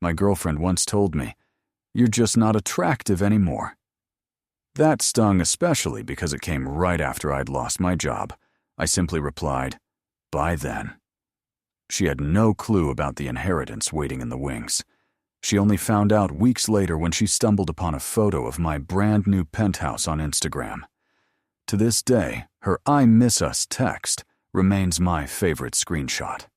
My girlfriend once told me, "You're just not attractive anymore." That stung especially because it came right after I'd lost my job. I simply replied, "Bye then." She had no clue about the inheritance waiting in the wings. She only found out weeks later when she stumbled upon a photo of my brand new penthouse on Instagram. To this day, her "I miss us" text remains my favorite screenshot.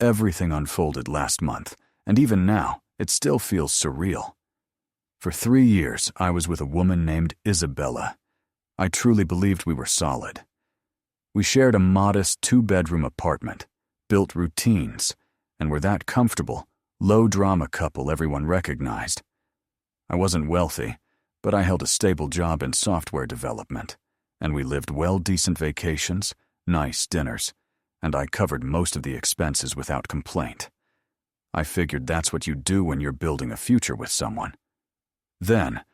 Everything unfolded last month, and even now, it still feels surreal. For 3 years, I was with a woman named Isabella. I truly believed we were solid. We shared a modest 2-bedroom apartment, built routines, and were that comfortable, low-drama couple everyone recognized. I wasn't wealthy, but I held a stable job in software development, and we lived well-decent vacations, nice dinners, and I covered most of the expenses without complaint. I figured that's what you do when you're building a future with someone. Then,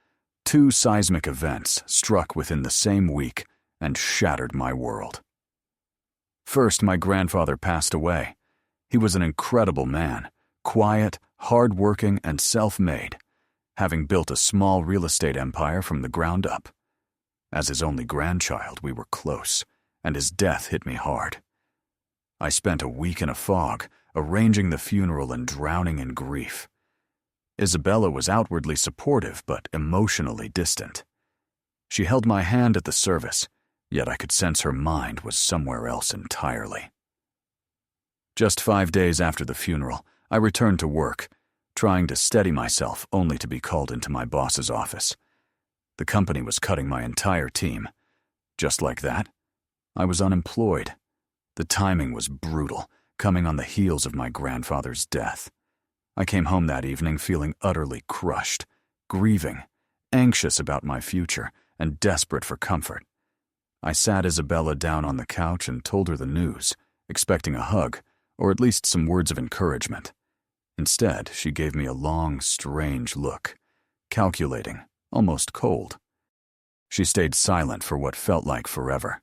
2 seismic events struck within the same week and shattered my world. First, my grandfather passed away. He was an incredible man, quiet, hard-working, and self-made, having built a small real estate empire from the ground up. As his only grandchild, we were close, and his death hit me hard. I spent a week in a fog, arranging the funeral and drowning in grief. Isabella was outwardly supportive but emotionally distant. She held my hand at the service, yet I could sense her mind was somewhere else entirely. Just 5 days after the funeral, I returned to work, trying to steady myself only to be called into my boss's office. The company was cutting my entire team. Just like that, I was unemployed. The timing was brutal, coming on the heels of my grandfather's death. I came home that evening feeling utterly crushed, grieving, anxious about my future, and desperate for comfort. I sat Isabella down on the couch and told her the news, expecting a hug, or at least some words of encouragement. Instead, she gave me a long, strange look, calculating, almost cold. She stayed silent for what felt like forever.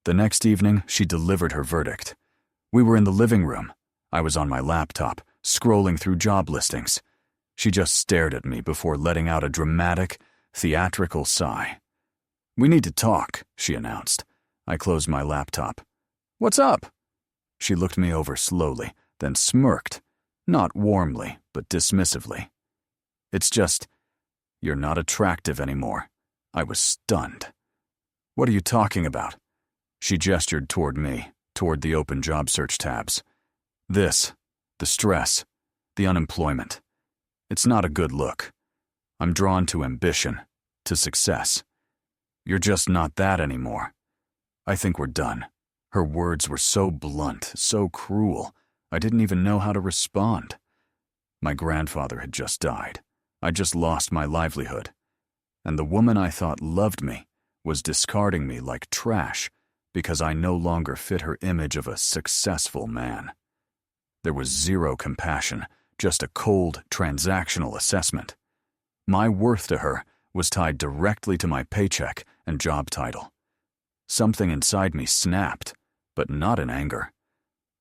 The next evening, she delivered her verdict. We were in the living room. I was on my laptop, scrolling through job listings. She just stared at me before letting out a dramatic, theatrical sigh. "We need to talk," she announced. I closed my laptop. "What's up?" She looked me over slowly, then smirked, not warmly, but dismissively. "It's just, you're not attractive anymore." I was stunned. "What are you talking about?" She gestured toward me, toward the open job search tabs. "This. The stress, the unemployment. It's not a good look. I'm drawn to ambition, to success. You're just not that anymore. I think we're done." Her words were so blunt, so cruel, I didn't even know how to respond. My grandfather had just died. I just lost my livelihood. And the woman I thought loved me was discarding me like trash because I no longer fit her image of a successful man. There was zero compassion, just a cold, transactional assessment. My worth to her was tied directly to my paycheck and job title. Something inside me snapped, but not in anger.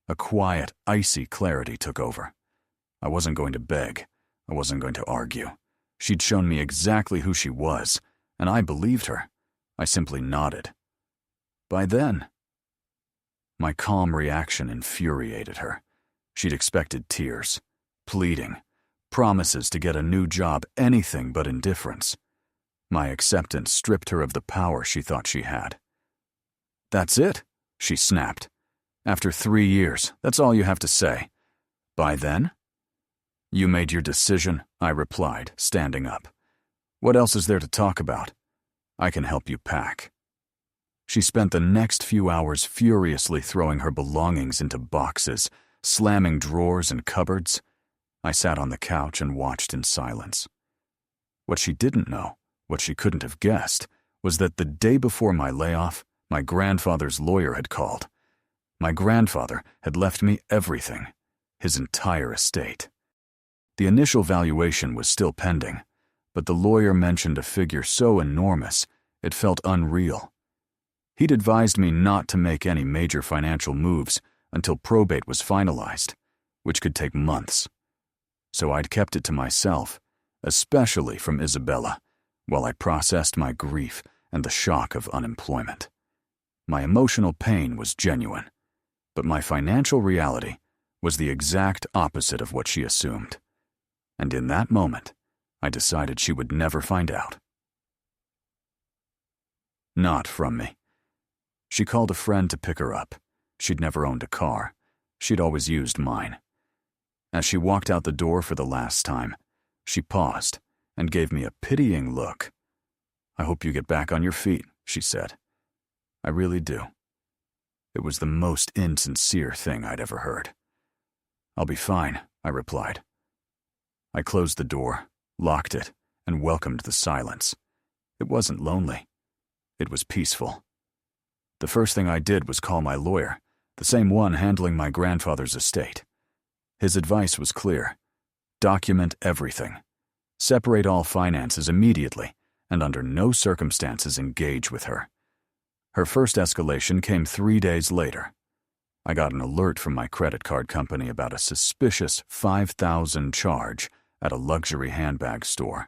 A quiet, icy clarity took over. I wasn't going to beg. I wasn't going to argue. She'd shown me exactly who she was, and I believed her. I simply nodded. By then, my calm reaction infuriated her. She'd expected tears, pleading, promises to get a new job, anything but indifference. My acceptance stripped her of the power she thought she had. "That's it," she snapped. "After 3 years, that's all you have to say. By then?" "You made your decision," I replied, standing up. "What else is there to talk about? I can help you pack." She spent the next few hours furiously throwing her belongings into boxes, slamming drawers and cupboards. I sat on the couch and watched in silence. What she didn't know, what she couldn't have guessed, was that the day before my layoff, my grandfather's lawyer had called. My grandfather had left me everything, his entire estate. The initial valuation was still pending, but the lawyer mentioned a figure so enormous it felt unreal. He'd advised me not to make any major financial moves until probate was finalized, which could take months. so I'd kept it to myself, especially from Isabella, while I processed my grief and the shock of unemployment. My emotional pain was genuine, but my financial reality was the exact opposite of what she assumed. And in that moment, I decided she would never find out. Not from me. She called a friend to pick her up. She'd never owned a car. She'd always used mine. As she walked out the door for the last time, she paused and gave me a pitying look. "I hope you get back on your feet," she said. "I really do." It was the most insincere thing I'd ever heard. "I'll be fine," I replied. I closed the door, locked it, and welcomed the silence. It wasn't lonely. It was peaceful. The first thing I did was call my lawyer, the same one handling my grandfather's estate. His advice was clear. Document everything. Separate all finances immediately, and under no circumstances engage with her. Her first escalation came 3 days later. I got an alert from my credit card company about a suspicious $5,000 charge at a luxury handbag store.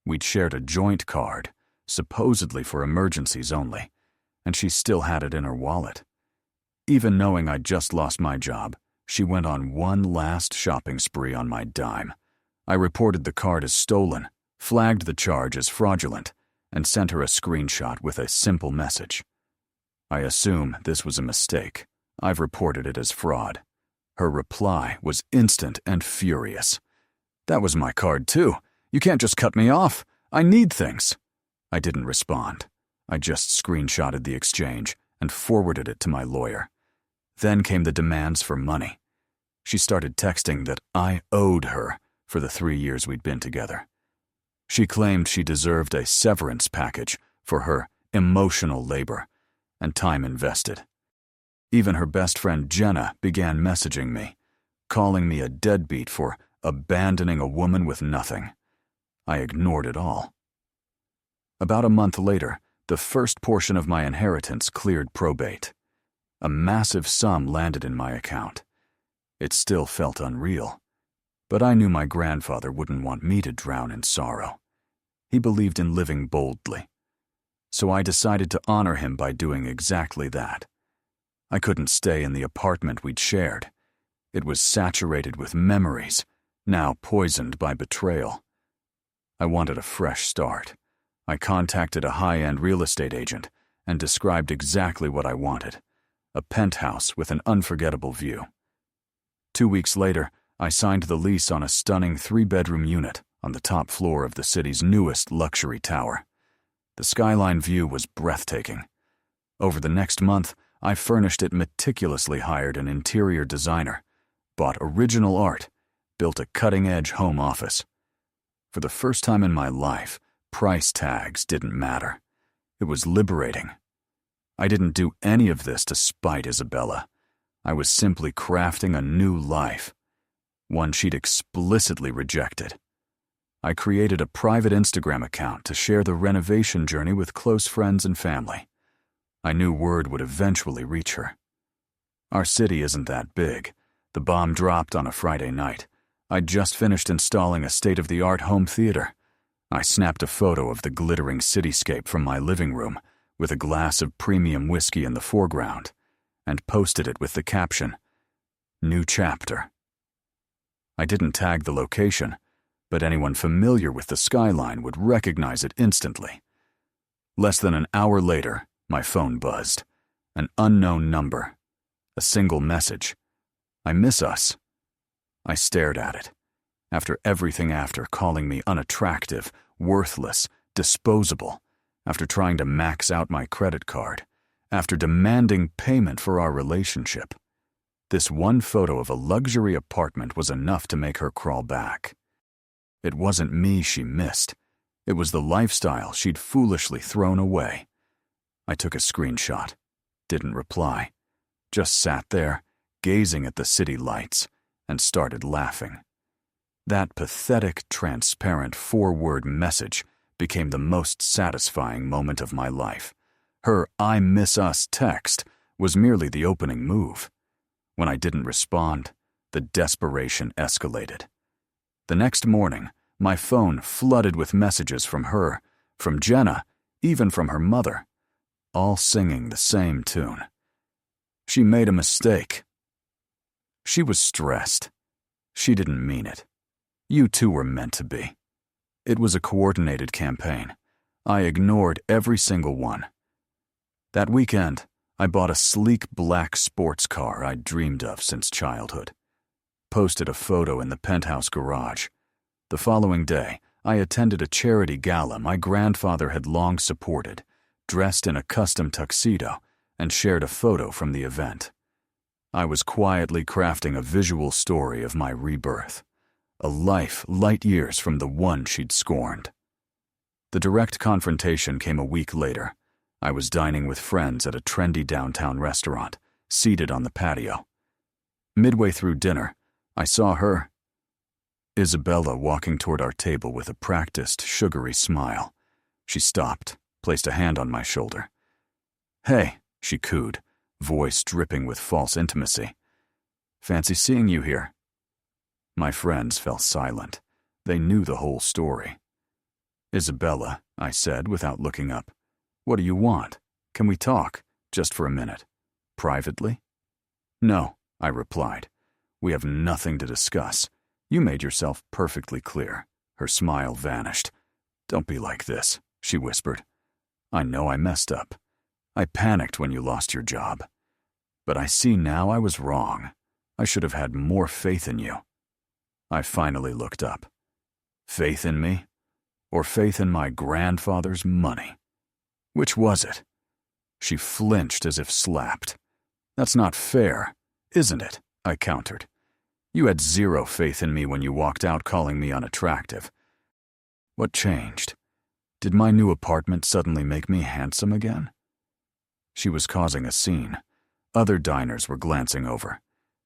We'd shared a joint card, supposedly for emergencies only, and she still had it in her wallet. Even knowing I'd just lost my job, she went on one last shopping spree on my dime. I reported the card as stolen, flagged the charge as fraudulent, and sent her a screenshot with a simple message. I assume this was a mistake. I've reported it as fraud. Her reply was instant and furious. "That was my card too. You can't just cut me off. I need things." I didn't respond. I just screenshotted the exchange and forwarded it to my lawyer. Then came the demands for money. She started texting that I owed her for the 3 years we'd been together. She claimed she deserved a severance package for her emotional labor and time invested. Even her best friend Jenna began messaging me, calling me a deadbeat for abandoning a woman with nothing. I ignored it all. About a month later, the first portion of my inheritance cleared probate. A massive sum landed in my account. It still felt unreal, but I knew my grandfather wouldn't want me to drown in sorrow. He believed in living boldly, so I decided to honor him by doing exactly that. I couldn't stay in the apartment we'd shared. It was saturated with memories, now poisoned by betrayal. I wanted a fresh start. I contacted a high-end real estate agent and described exactly what I wanted: a penthouse with an unforgettable view. 2 weeks later, I signed the lease on a stunning 3-bedroom unit on the top floor of the city's newest luxury tower. The skyline view was breathtaking. Over the next month, I furnished it meticulously, hired an interior designer, bought original art, built a cutting-edge home office. For the first time in my life, price tags didn't matter. It was liberating. I didn't do any of this to spite Isabella. I was simply crafting a new life, one she'd explicitly rejected. I created a private Instagram account to share the renovation journey with close friends and family. I knew word would eventually reach her. Our city isn't that big. The bomb dropped on a Friday night. I'd just finished installing a state-of-the-art home theater. I snapped a photo of the glittering cityscape from my living room with a glass of premium whiskey in the foreground and posted it with the caption, "New chapter." I didn't tag the location, but anyone familiar with the skyline would recognize it instantly. Less than an hour later, my phone buzzed. An unknown number. A single message. "I miss us." I stared at it. After everything, after calling me unattractive, worthless, disposable, after trying to max out my credit card, after demanding payment for our relationship, this one photo of a luxury apartment was enough to make her crawl back. It wasn't me she missed. It was the lifestyle she'd foolishly thrown away. I took a screenshot, didn't reply, just sat there, gazing at the city lights, and started laughing. That pathetic, transparent 4-word message became the most satisfying moment of my life. Her "I miss us" text was merely the opening move. When I didn't respond, the desperation escalated. The next morning, my phone flooded with messages from her, from Jenna, even from her mother, all singing the same tune. She made a mistake. She was stressed. She didn't mean it. You two were meant to be. It was a coordinated campaign. I ignored every single one. That weekend, I bought a sleek black sports car I'd dreamed of since childhood. Posted a photo in the penthouse garage. The following day, I attended a charity gala my grandfather had long supported, dressed in a custom tuxedo, and shared a photo from the event. I was quietly crafting a visual story of my rebirth, a life light years from the one she'd scorned. The direct confrontation came a week later. I was dining with friends at a trendy downtown restaurant, seated on the patio. Midway through dinner, I saw her, Isabella, walking toward our table with a practiced, sugary smile. She stopped, placed a hand on my shoulder. "Hey," she cooed, voice dripping with false intimacy. "Fancy seeing you here." My friends fell silent. They knew the whole story. "Isabella," I said without looking up, "what do you want? Can we talk, just for a minute? Privately?" "No," I replied. "We have nothing to discuss. You made yourself perfectly clear." Her smile vanished. "Don't be like this," she whispered. "I know I messed up. I panicked when you lost your job. But I see now I was wrong. I should have had more faith in you." I finally looked up. Faith in me? Or faith in my grandfather's money? Which was it? She flinched as if slapped. "That's not fair, isn't it?" I countered. "You had zero faith in me when you walked out calling me unattractive. What changed? Did my new apartment suddenly make me handsome again?" She was causing a scene. Other diners were glancing over.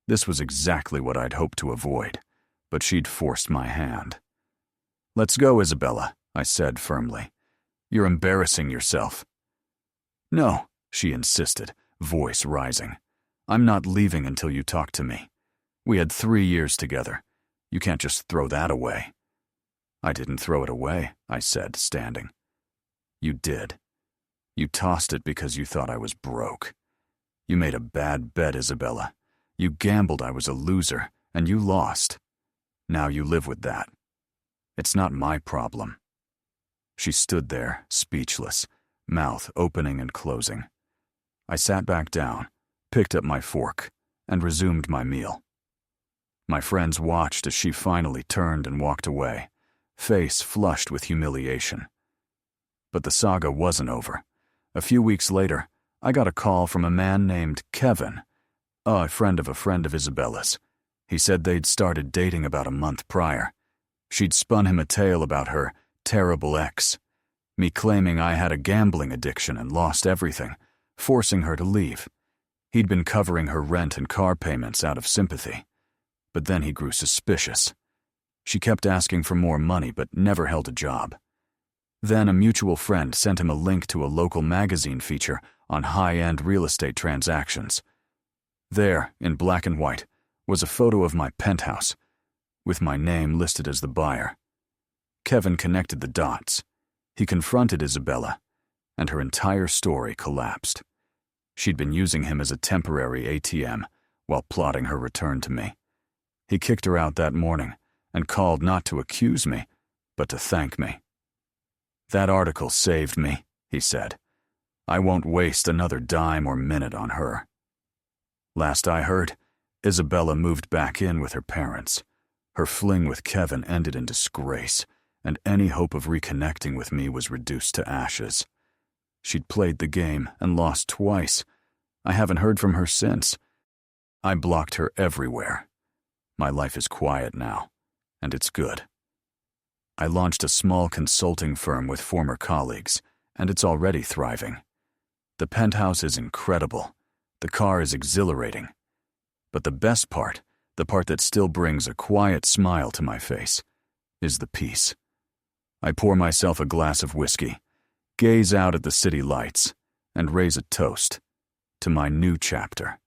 This was exactly what I'd hoped to avoid, but she'd forced my hand. "Let's go, Isabella," I said firmly. "You're embarrassing yourself." "No," she insisted, voice rising. "I'm not leaving until you talk to me. We had 3 years together. You can't just throw that away." "I didn't throw it away," I said, standing. "You did. You tossed it because you thought I was broke. You made a bad bet, Isabella. You gambled I was a loser, and you lost. Now you live with that. It's not my problem." She stood there, speechless, mouth opening and closing. I sat back down, picked up my fork, and resumed my meal. My friends watched as she finally turned and walked away, face flushed with humiliation. But the saga wasn't over. A few weeks later, I got a call from a man named Kevin, a friend of Isabella's. He said they'd started dating about a month prior. She'd spun him a tale about her terrible ex, me claiming I had a gambling addiction and lost everything, forcing her to leave. He'd been covering her rent and car payments out of sympathy. But then he grew suspicious. She kept asking for more money but never held a job. Then a mutual friend sent him a link to a local magazine feature on high-end real estate transactions. There, in black and white, was a photo of my penthouse, with my name listed as the buyer. Kevin connected the dots. He confronted Isabella, and her entire story collapsed. She'd been using him as a temporary ATM while plotting her return to me. He kicked her out that morning and called not to accuse me, but to thank me. "That article saved me," he said. "I won't waste another dime or minute on her." Last I heard, Isabella moved back in with her parents. Her fling with Kevin ended in disgrace, and any hope of reconnecting with me was reduced to ashes. She'd played the game and lost twice. I haven't heard from her since. I blocked her everywhere. My life is quiet now, and it's good. I launched a small consulting firm with former colleagues, and it's already thriving. The penthouse is incredible. The car is exhilarating. But the best part, the part that still brings a quiet smile to my face, is the peace. I pour myself a glass of whiskey, gaze out at the city lights, and raise a toast to my new chapter.